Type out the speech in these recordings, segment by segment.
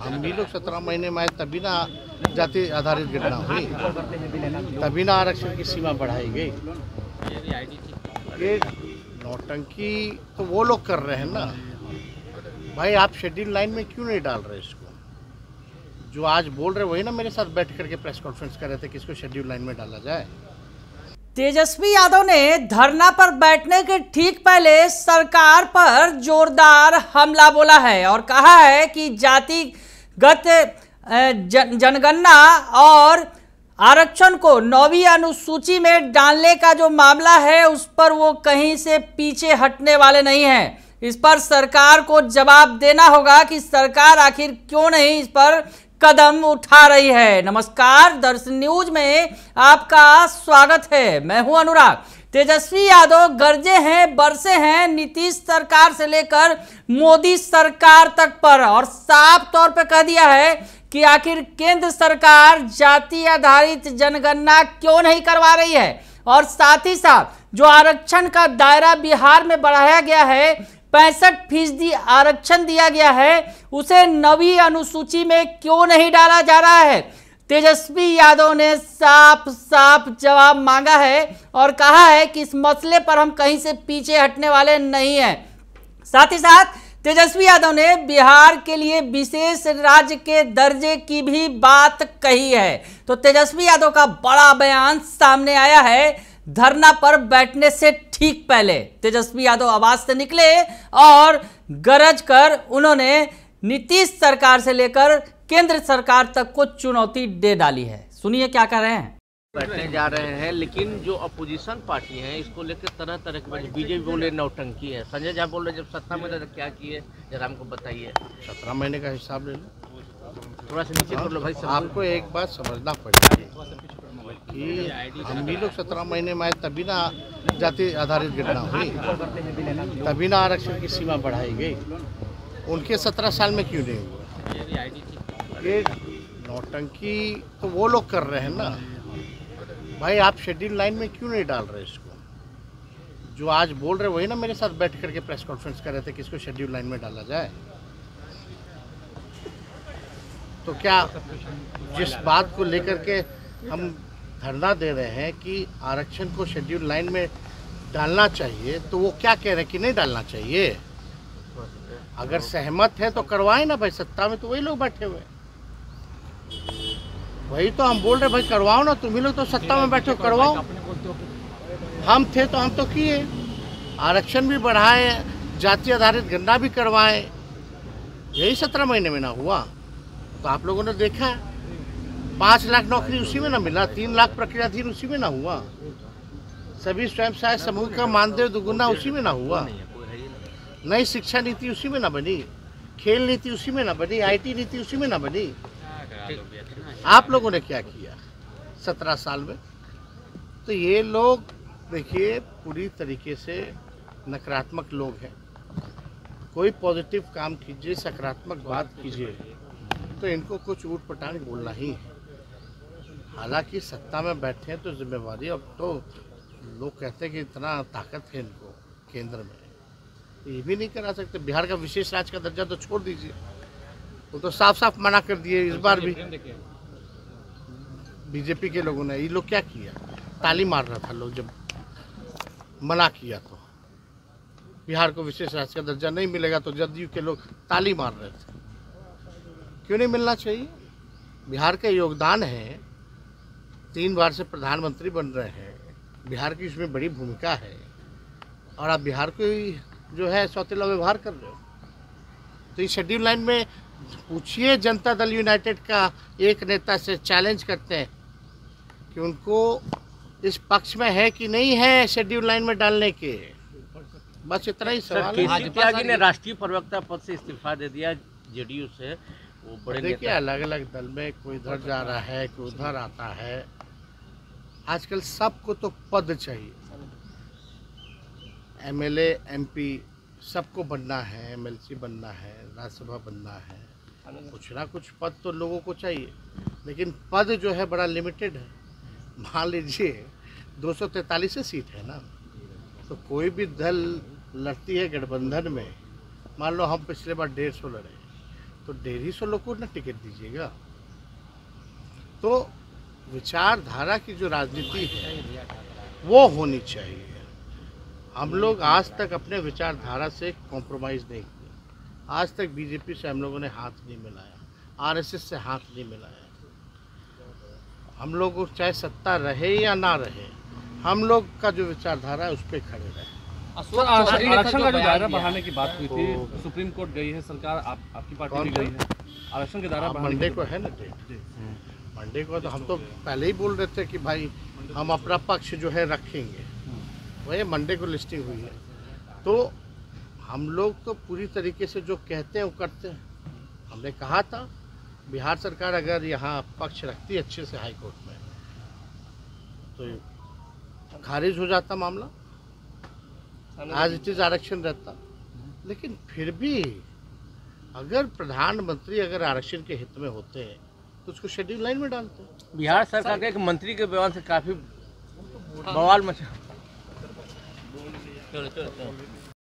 हम भी लोग 17 महीने में आए तभी ना जाति आधारित घटना हुई, तभी ना आरक्षण की सीमा बढ़ाई गई। ये नौटंकी तो वो लोग कर रहे हैं ना भाई। आप शेड्यूल लाइन में क्यों नहीं डाल रहे इसको? जो आज बोल रहे वही ना मेरे साथ बैठ करके प्रेस कॉन्फ्रेंस कर रहे थे कि इसको शेड्यूल लाइन में डाला जाए। तेजस्वी यादव ने धरना पर बैठने के ठीक पहले सरकार पर जोरदार हमला बोला है और कहा है कि जातिगत जनगणना और आरक्षण को 9वीं अनुसूची में डालने का जो मामला है उस पर वो कहीं से पीछे हटने वाले नहीं हैं। इस पर सरकार को जवाब देना होगा कि सरकार आखिर क्यों नहीं इस पर कदम उठा रही है। नमस्कार, दर्शन न्यूज में आपका स्वागत है। मैं हूं अनुराग। तेजस्वी यादव गरजे हैं, बरसे हैं नीतीश सरकार से लेकर मोदी सरकार तक पर और साफ तौर पे कह दिया है कि आखिर केंद्र सरकार जाति आधारित जनगणना क्यों नहीं करवा रही है और साथ ही साथ जो आरक्षण का दायरा बिहार में बढ़ाया गया है, 65% आरक्षण दिया गया है, उसे 9वीं अनुसूची में क्यों नहीं डाला जा रहा है। तेजस्वी यादव ने साफ साफ जवाब मांगा है और कहा है कि इस मसले पर हम कहीं से पीछे हटने वाले नहीं हैं। साथ ही साथ तेजस्वी यादव ने बिहार के लिए विशेष राज्य के दर्जे की भी बात कही है। तो तेजस्वी यादव का बड़ा बयान सामने आया है। धरना पर बैठने से ठीक पहले तेजस्वी यादव आवाज से निकले और गरज कर उन्होंने नीतीश सरकार से लेकर केंद्र सरकार तक को चुनौती दे डाली है। सुनिए क्या कर रहे हैं। बैठने जा रहे हैं, लेकिन जो अपोजिशन पार्टी है इसको लेकर तरह तरह के बीजेपी बोले नौटंकी है। संजय झा बोल रहे जब सत्ता में तो क्या किए, जरा हमको बताइए। 17 महीने का हिसाब ले लो, थोड़ा सा नीचे कर लो भाई। आपको एक बात समझना पड़ेगी कि हम भी लोग 17 महीने में आए तभी ना जाति आधारित घटना हुई, तभी ना आरक्षण की सीमा बढ़ाई गई। उनके 17 साल में क्यों नहीं हुआ? ये नौटंकी तो वो लोग कर रहे हैं ना भाई। आप शेड्यूल लाइन में क्यों नहीं डाल रहे इसको? जो आज बोल रहे वही ना मेरे साथ बैठ करके प्रेस कॉन्फ्रेंस कर रहे थे कि इसको शेड्यूल लाइन में डाला जाए। तो क्या जिस बात को लेकर के हम धरना दे रहे हैं कि आरक्षण को शेड्यूल लाइन में डालना चाहिए, तो वो क्या कह रहे हैं कि नहीं डालना चाहिए? अगर सहमत है तो करवाएं ना भाई। सत्ता में तो वही लोग बैठे हुए हैं, वही तो हम बोल रहे भाई करवाओ ना। तुम ही लोग तो सत्ता में बैठे हो, करवाओ। हम थे तो हम तो किए, आरक्षण भी बढ़ाए, जाति आधारित गणना भी करवाए। यही 17 महीने में ना हुआ तो आप लोगों ने देखा 5 लाख नौकरी उसी में ना मिला, 3 लाख प्रक्रियाधीन उसी में ना हुआ, सभी स्वयं सहायता समूह का मानदेय दुगुना उसी में ना हुआ, नई शिक्षा नीति उसी में ना बनी, खेल नीति उसी में ना बनी, IT नीति उसी में ना बनी। आप लोगों ने क्या किया 17 साल में? तो ये लोग देखिए पूरी तरीके से नकारात्मक लोग हैं। कोई पॉजिटिव काम कीजिए, सकारात्मक बात कीजिए, तो इनको कुछ ऊट पटांग बोलना ही है। हालांकि सत्ता में बैठे हैं तो जिम्मेवारी, अब तो लोग कहते हैं कि इतना ताकत है इनको केंद्र में, ये भी नहीं करा सकते। बिहार का विशेष राज्य का दर्जा तो छोड़ दीजिए, वो तो साफ साफ मना कर दिए। इस बार भी बीजेपी के लोगों ने, ये लोग क्या किया, ताली मार रहा था लोग जब मना किया। तो बिहार को विशेष राज्य का दर्जा नहीं मिलेगा तो जदयू के लोग ताली मार रहे थे। क्यों नहीं मिलना चाहिए? बिहार का योगदान है, 3 बार से प्रधानमंत्री बन रहे हैं, बिहार की इसमें बड़ी भूमिका है और आप बिहार को जो है सौतेला व्यवहार कर रहे हो। तो इस शेड्यूल लाइन में पूछिए, जनता दल यूनाइटेड का एक नेता से चैलेंज करते हैं कि उनको इस पक्ष में है कि नहीं है शेड्यूल लाइन में डालने के। बस इतना ही सवाल है। त्यागी ने राष्ट्रीय प्रवक्ता पद से इस्तीफा दे दिया JDU से। वो बड़े देखिए अलग अलग दल में कोई इधर जा रहा है, कोई उधर आता है। आजकल सबको तो पद चाहिए, MLA MP सबको बनना है, MLC बनना है, राज्यसभा बनना है, कुछ ना कुछ पद तो लोगों को चाहिए। लेकिन पद जो है बड़ा लिमिटेड है। मान लीजिए 243 सीट है ना, तो कोई भी दल लड़ती है गठबंधन में, मान लो हम पिछले बार 150 लड़े, तो 150 लोग को ना टिकट दीजिएगा। तो विचारधारा की जो राजनीति है वो होनी चाहिए। हम लोग आज तक अपने विचारधारा से कॉम्प्रोमाइज़ नहीं किया। आज तक बीजेपी से हम लोगों ने हाथ नहीं मिलाया, आरएसएस से हाथ नहीं मिलाया। हम लोग चाहे सत्ता रहे या ना रहे, हम लोग का जो विचारधारा है उस पर खड़े रहे। आरक्षण का जो दायरा बढ़ाने की बात हुई थी, सुप्रीम कोर्ट गई है सरकार, आपकी पार्टी भी गई है, आरक्षण के दायरा मंडे को है ना डेट, मंडे को। तो हम तो पहले ही बोल रहे थे कि भाई हम अपना पक्ष जो है रखेंगे, वही मंडे को लिस्टिंग हुई है। तो हम लोग तो पूरी तरीके से जो कहते हैं वो करते हैं। हमने कहा था बिहार सरकार अगर यहाँ पक्ष रखती अच्छे से हाई कोर्ट में तो खारिज हो जाता मामला, आज इट इज आरक्षण रहता। लेकिन फिर भी अगर प्रधानमंत्री अगर आरक्षण के हित में होते हैं तो उसको शेड्यूल लाइन में डालते हैं। बिहार सरकार के एक मंत्री के बयान से काफी बवाल मचा।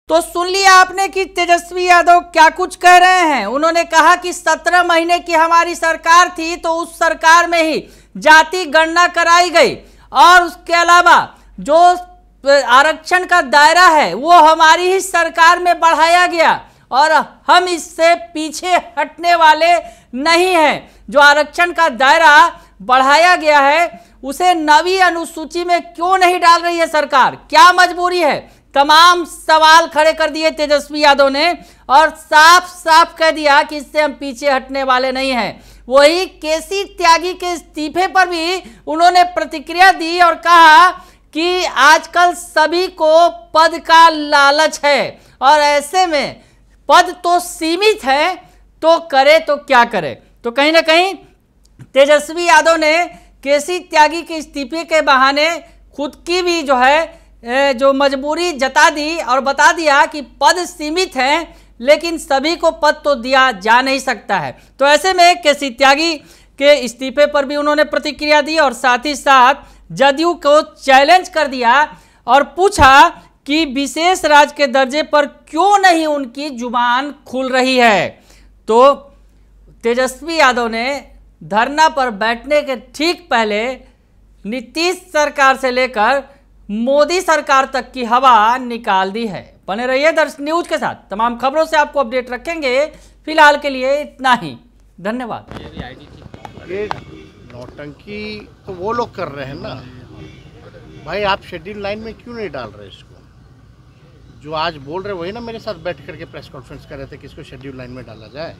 तो सुन लिया आपने कि तेजस्वी यादव क्या कुछ कह रहे हैं। उन्होंने कहा कि 17 महीने की हमारी सरकार थी तो उस सरकार में ही जाति गणना कराई गई और उसके अलावा जो आरक्षण का दायरा है वो हमारी ही सरकार में बढ़ाया गया और हम इससे पीछे हटने वाले नहीं हैं। जो आरक्षण का दायरा बढ़ाया गया है उसे नवी अनुसूची में क्यों नहीं डाल रही है सरकार, क्या मजबूरी है? तमाम सवाल खड़े कर दिए तेजस्वी यादव ने और साफ साफ कह दिया कि इससे हम पीछे हटने वाले नहीं हैं। वही केसी त्यागी के इस्तीफे पर भी उन्होंने प्रतिक्रिया दी और कहा कि आजकल सभी को पद का लालच है और ऐसे में पद तो सीमित है तो करे तो क्या करे। तो कहीं ना कहीं तेजस्वी यादव ने केसी त्यागी के इस्तीफे के बहाने खुद की भी जो है जो मजबूरी जता दी और बता दिया कि पद सीमित हैं लेकिन सभी को पद तो दिया जा नहीं सकता है। तो ऐसे में केसी त्यागी के इस्तीफे पर भी उन्होंने प्रतिक्रिया दी और साथ ही साथ जदयू को चैलेंज कर दिया और पूछा कि विशेष राज्य के दर्जे पर क्यों नहीं उनकी जुबान खुल रही है। तो तेजस्वी यादव ने धरना पर बैठने के ठीक पहले नीतीश सरकार से लेकर मोदी सरकार तक की हवा निकाल दी है। बने रहिए दर्श न्यूज के साथ, तमाम खबरों से आपको अपडेट रखेंगे। फिलहाल के लिए इतना ही, धन्यवाद। ये नौटंकी तो वो लोग कर रहे हैं ना भाई, आप शेड्यूल लाइन में क्यों नहीं डाल रहे इसको? जो आज बोल रहे वही ना मेरे साथ बैठ करके प्रेस कॉन्फ्रेंस कर रहे थे कि इसको शेड्यूल लाइन में डाला जाए।